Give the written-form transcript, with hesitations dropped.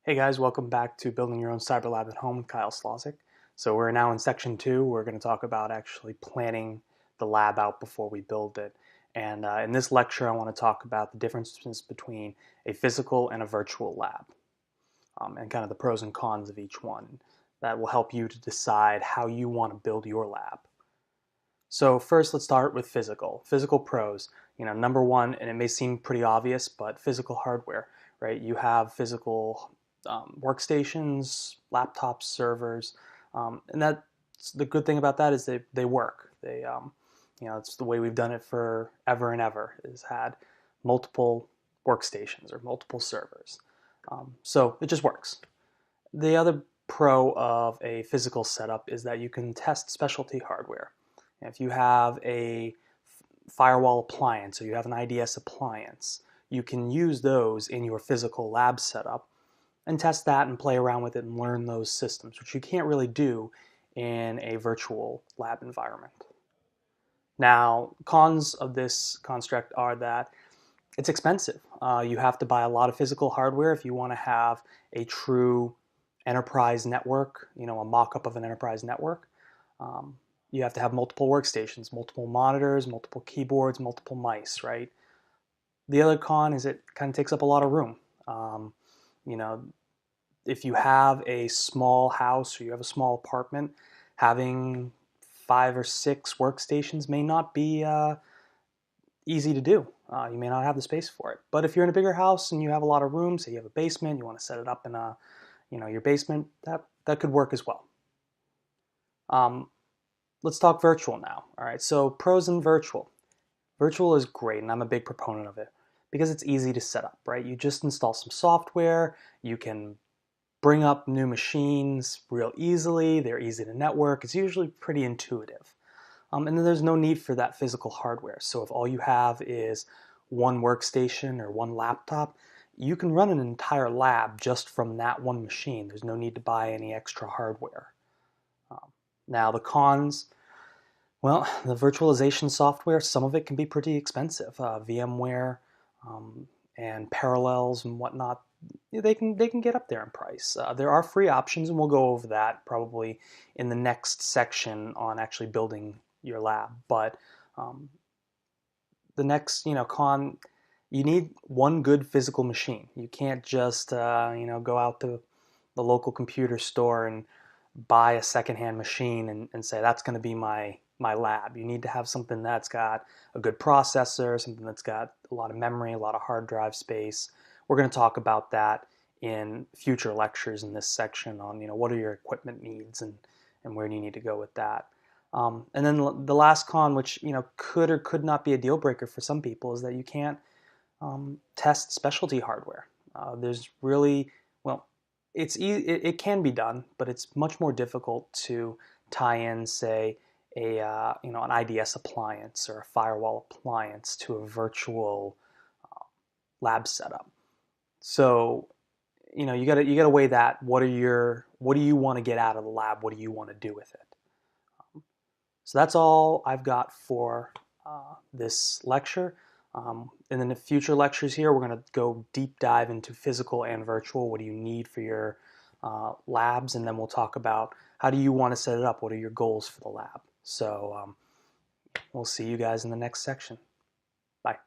Hey guys, welcome back to Building Your Own Cyber Lab at Home with Kyle Slosik. So we're now in section 2. We're going to talk about actually planning the lab out before we build it. And in this lecture, I want to talk about the differences between a physical and a virtual lab, and kind of the pros and cons of each one. That will help you to decide how you want to build your lab. So first, let's start with physical. Physical pros. Number one, and it may seem pretty obvious, but physical hardware, right? You have physical workstations, laptops, servers, and that's the good thing about that is they work. It's the way we've done it for ever and ever. Is had multiple workstations or multiple servers, so it just works. The other pro of a physical setup is that you can test specialty hardware. If you have a firewall appliance or you have an IDS appliance, you can use those in your physical lab setup and test that and play around with it and learn those systems, which you can't really do in a virtual lab environment. Now, cons of this construct are that it's expensive. You have to buy a lot of physical hardware if you want to have a true enterprise network, a mock-up of an enterprise network. You have to have multiple workstations, multiple monitors, multiple keyboards, multiple mice, right? The other con is it kind of takes up a lot of room. You know, if you have a small house or you have a small apartment, having 5 or 6 workstations may not be easy to do. You may not have the space for it. But if you're in a bigger house and you have a lot of room, say you have a basement, you want to set it up in your basement, that could work as well. Let's talk virtual now. All right, so pros in virtual. Virtual is great, and I'm a big proponent of it because it's easy to set up, right? You just install some software, you can bring up new machines real easily, they're easy to network, it's usually pretty intuitive. And then there's no need for that physical hardware. So if all you have is one workstation or one laptop, you can run an entire lab just from that one machine. There's no need to buy any extra hardware. Now the cons, well, the virtualization software, some of it can be pretty expensive. VMware and Parallels and whatnot, they can get up there in price. There are free options, and we'll go over that probably in the next section on actually building your lab. But the next, con, you need one good physical machine. You can't just, go out to the local computer store and buy a secondhand machine and say that's going to be my lab. You need to have something that's got a good processor, something that's got a lot of memory, a lot of hard drive space. We're going to talk about that in future lectures in this section on what are your equipment needs and where do you need to go with that. And then the last con, which could or could not be a deal breaker for some people, is that you can't test specialty hardware. There's really, well, it's easy, it can be done, but it's much more difficult to tie in, say, an IDS appliance or a firewall appliance to a virtual lab setup. So you gotta weigh that. What do you want to get out of the lab? What do you want to do with it? So that's all I've got for this lecture. And in the future lectures here, we're going to go deep dive into physical and virtual. What do you need for your labs? And then we'll talk about how do you want to set it up? What are your goals for the lab? So we'll see you guys in the next section. Bye.